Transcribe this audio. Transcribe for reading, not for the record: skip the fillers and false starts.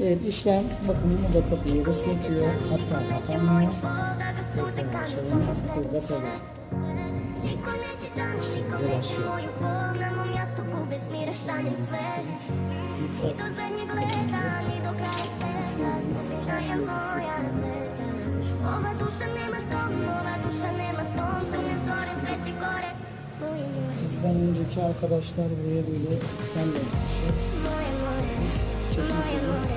Evet, işlem bakımını da kapıyı da söküyor. Hatta kapanmıyor. Tekrar açalım. Burada kalıyor. Şimdi başlıyor. Bizden önceki arkadaşlar buraya böyle kendi yapmışlar. Biz kesin çözüm